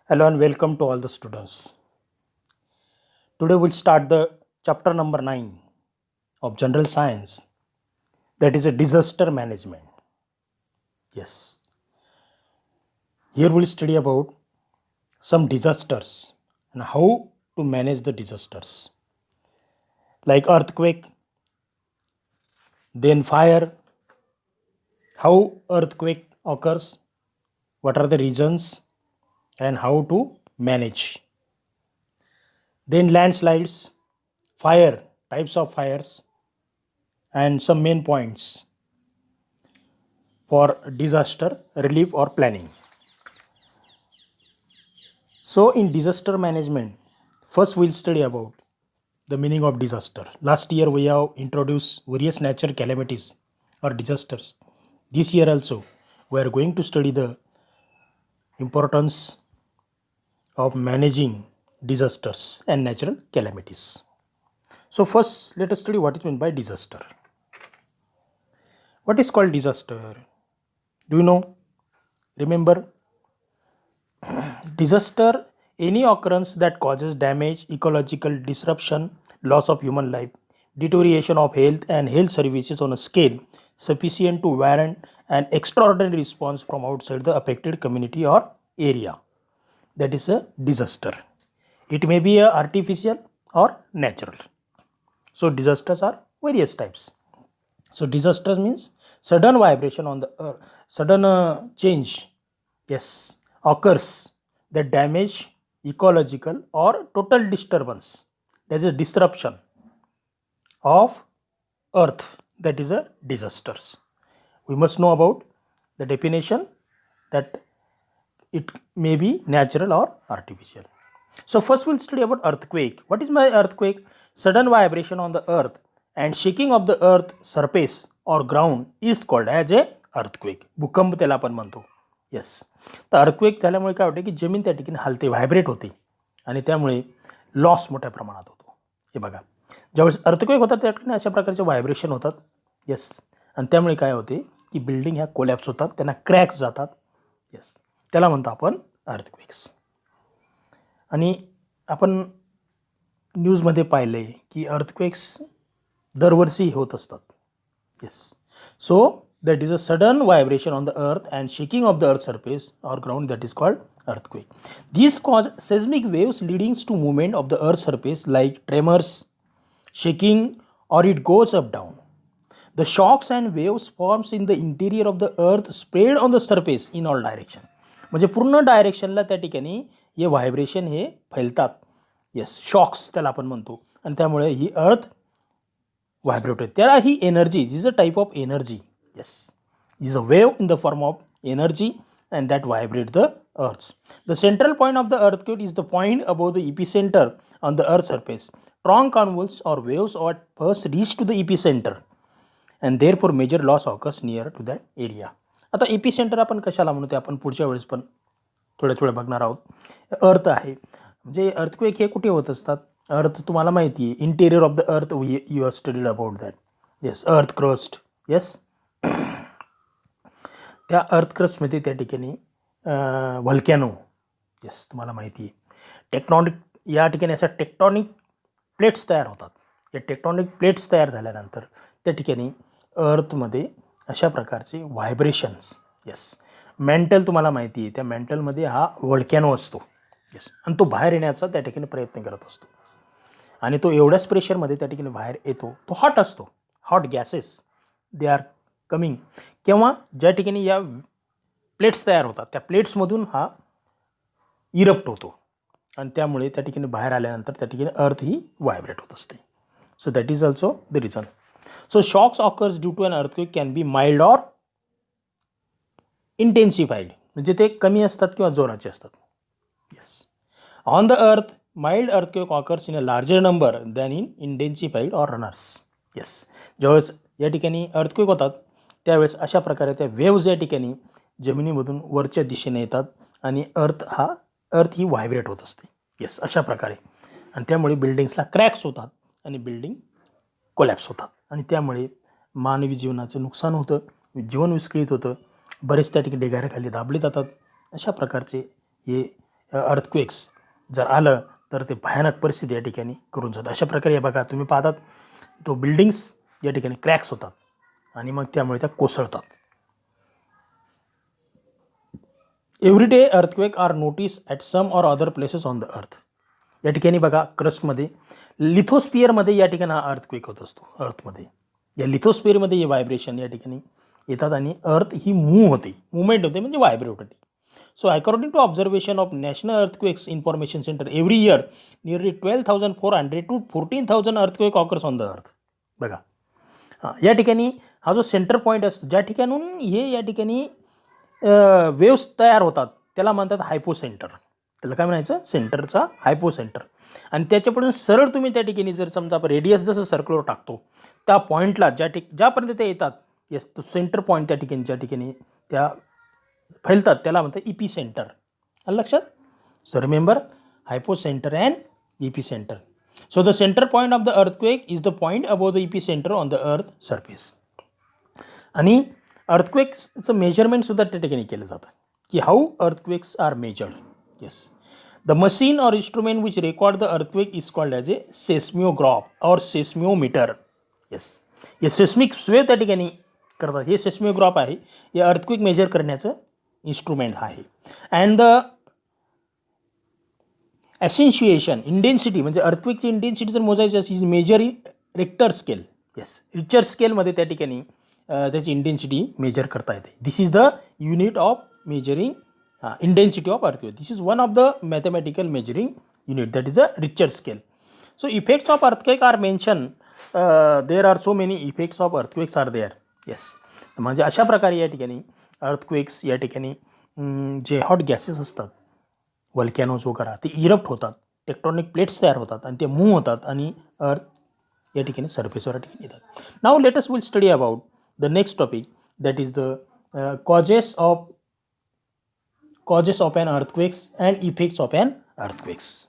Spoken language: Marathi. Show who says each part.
Speaker 1: Hello and welcome to all the students. Today we'll start the chapter number 9 of General Science, that is a disaster management. Yes. Here we'll study about some disasters and how to manage the disasters like earthquake, then fire, how earthquake occurs, what are the reasons and how to manage. Then landslides, fire, types of fires and some main points for disaster relief or planning. So in disaster management, first we'll study about the meaning of disaster. Last year we have introduced various natural calamities or disasters. This year also we are going to study the importance of managing disasters and natural calamities. So first let us study what is meant by disaster. What is called disaster? Do you know? Remember, disaster, any occurrence that causes damage, ecological disruption, loss of human life, deterioration of health and health services on a scale sufficient to warrant an extraordinary response from outside the affected community or area. That is a disaster. It may be a artificial or natural. So disasters are various types. So disasters means sudden vibration on the earth, sudden change, yes, occurs that damage ecological or total disturbance. That is a disruption of earth. That is a disasters. We must know about the definition that it may be natural or artificial. So first we'll study about earthquake. What is my earthquake? Sudden vibration on the earth and shaking of the earth surface or ground is called as a earthquake. भूकंप त्याला आपण म्हणतो. येस. तर अर्थक्वेक झाल्यामुळे काय होते की जमीन त्या ठिकाणी हलते, व्हायब्रेट होते आणि त्यामुळे लॉस मोठ्या प्रमाणात होतो. हे बघा, ज्यावेळेस अर्थक्वेक होतात त्या ठिकाणी अशा प्रकारचे व्हायब्रेशन होतात. येस. आणि त्यामुळे काय होते की बिल्डिंग ह्या कोलॅप्स होतात, त्यांना क्रॅक्स जातात. येस, त्याला म्हणतो आपण अर्थक्वेक्स. आणि आपण न्यूजमध्ये पाहिलं आहे की अर्थक्वेक्स दरवर्षी होत असतात. Yes. So that is a sudden vibration on the earth and shaking of the earth surface or ground, that is called earthquake. These cause seismic waves leading to movement of the earth surface like tremors, shaking, or it goes up down. The shocks and waves forms in the interior of the earth spread on the surface in all direction. म्हणजे पूर्ण डायरेक्शनला त्या ठिकाणी हे व्हायब्रेशन हे फैलतात. येस, शॉक्स त्याला आपण म्हणतो आणि त्यामुळे ही अर्थ व्हायब्रेट होते. त्याला ही energy is a type of energy. Yes, is a wave in the form of energy and that vibrate the earth. The central point of the earthquake is the point above the epicenter on the earth's surface. Strong convulsions or waves at first reach to the epicenter and therefore major loss occurs near to that area. आता एपिसेंटर आपण कशाला म्हणतो आपण पुढच्या वेळेस पण थोडं बघणार आहोत. अर्थ आहे म्हणजे अर्थक्वेक हे कुठे होत असतात. अर्थ तुम्हाला माहिती आहे, interior of the earth you have studied about that. Yes, earth crust. Yes, त्या अर्थक्रस्टमध्ये त्या ठिकाणी व्हल्कॅनो, येस तुम्हाला माहिती आहे, टेक्टॉनिक, या ठिकाणी अशा टेक्टॉनिक प्लेट्स तयार होतात. या टेक्टॉनिक प्लेट्स तयार झाल्यानंतर त्या ठिकाणी अर्थमध्ये अशा प्रकारचे व्हायब्रेशन्स, येस, मेंटल तुम्हाला माहिती आहे, त्या मेंटलमध्ये हा व्हल्कॅनो असतो. येस, आणि तो बाहेर येण्याचा त्या ठिकाणी प्रयत्न करत असतो आणि तो एवढ्याच प्रेशरमध्ये त्या ठिकाणी बाहेर येतो. तो हॉट असतो. Hot gases they are coming. किंवा ज्या ठिकाणी या प्लेट्स तयार होतात त्या प्लेट्समधून हा इरप्ट होतो आणि त्यामुळे त्या ठिकाणी बाहेर आल्यानंतर त्या ठिकाणी अर्थ ही व्हायब्रेट होत असते. So that is also the reason. So shocks occurs due to an earthquake can be mild or intensified. म्हणजे ते कमी असतात किंवा जोराचे असतात. Yes, on the earth mild earthquake occurs in a larger number than in intensified or runners. Yes, ज्यावेळेस या ठिकाणी अर्थक्वेक होतात त्यावेळेस अशा प्रकारे त्या वेव्ज या ठिकाणी जमिनीमधून वरच्या दिशेने येतात आणि अर्थ ही व्हायब्रेट होत असते. येस, अशा प्रकारे. आणि त्यामुळे बिल्डिंग्सला क्रॅक्स होतात आणि बिल्डिंग कोलॅप्स होतात आणि त्यामुळे मानवी जीवनाचं नुकसान होतं, जीवन विस्कळीत होतं, बरेच त्या ठिकाणी ढिगाऱ्याखाली दाबले जातात. अशा प्रकारचे हे अर्थक्वेक्स जर आलं तर ते भयानक परिस्थिती या ठिकाणी करून जातं. अशा प्रकारे बघा तुम्ही पाहतात तो बिल्डिंग्स या ठिकाणी क्रॅक्स होतात आणि मग त्यामुळे त्या कोसळतात. Every day earthquake are notice at some or other places on the earth. या ठिकाणी बघा क्रस्टमध्ये लिथोस्पियरमध्ये या ठिकाणी हा अर्थक्वेक होत असतो. अर्थमध्ये या लिथोस्पियरमध्ये हे व्हायब्रेशन या ठिकाणी येतात आणि अर्थ ही मूव्ह होते, मुवमेंट होते म्हणजे व्हायब्रेट होते. So according to observation of National Earthquakes Information Center, every year nearly 12,400 to 14,000 earthquake occurs on the earth. बघा या ठिकाणी हा जो सेंटर पॉईंट असतो ज्या ठिकाणून हे या ठिकाणी वेव्स तयार होतात त्याला म्हणतात हायपोसेंटर. त्याला काय म्हणायचं? सेंटरचा हायपोसेंटर. आणि त्याच्यापासून सरळ तुम्ही त्या ठिकाणी जर समजा आपण रेडियस जसं सर्कलवर टाकतो त्या पॉईंटला ज्यापर्यंत ते येतात येस तो सेंटर पॉईंट त्या ठिकाणी ज्या ठिकाणी त्या फैलतात त्याला म्हणतात इपी सेंटर. आलं लक्षात? So remember hypocentre and epicentre. So the centre point of the earthquake is the point above the epicentre on the earth surface. आणि अर्थक्वेक्सचं मेजरमेंटसुद्धा त्या ठिकाणी केलं जातं की how earthquakes are measured. Yes the machine or instrument which record the earthquake is called as a seismograph और सेस्मिओमीटर. येस हे सेस्मिक वेव्ह त्या ठिकाणी करतात. हे सेस्मिओग्राफ आहे हे अर्थक्वेक मेजर करण्याचं इन्स्ट्रुमेंट आहे. अँड द ॲसेन्शिएशन इंटेन्सिटी म्हणजे अर्थक्वेकची इंटेन्सिटी जर मोजायची असेल measure in Richter scale. Yes Richter स्केलमध्ये त्या ठिकाणी त्याची इंटेन्सिटी मेजर करता येते. This is the unit of measuring intensity of earthquake. This is one of the mathematical measuring unit that is a Richter scale. So effects of earthquake are mention. There are so many effects of earthquakes are there. Yes म्हणजे अशा प्रकारे या ठिकाणी अर्थक्वेक्स या ठिकाणी जे हॉट गॅसेस असतात वल्कॅनोज वगैरे ते इरप्ट होतात, टेक्टॉनिक प्लेट्स तयार होतात आणि ते मूव्ह होतात आणि अर्थ या ठिकाणी सरफेसवर ठिकाणी येतात. Now let us will study about the next topic that is the causes of an earthquakes and effects of an earthquakes.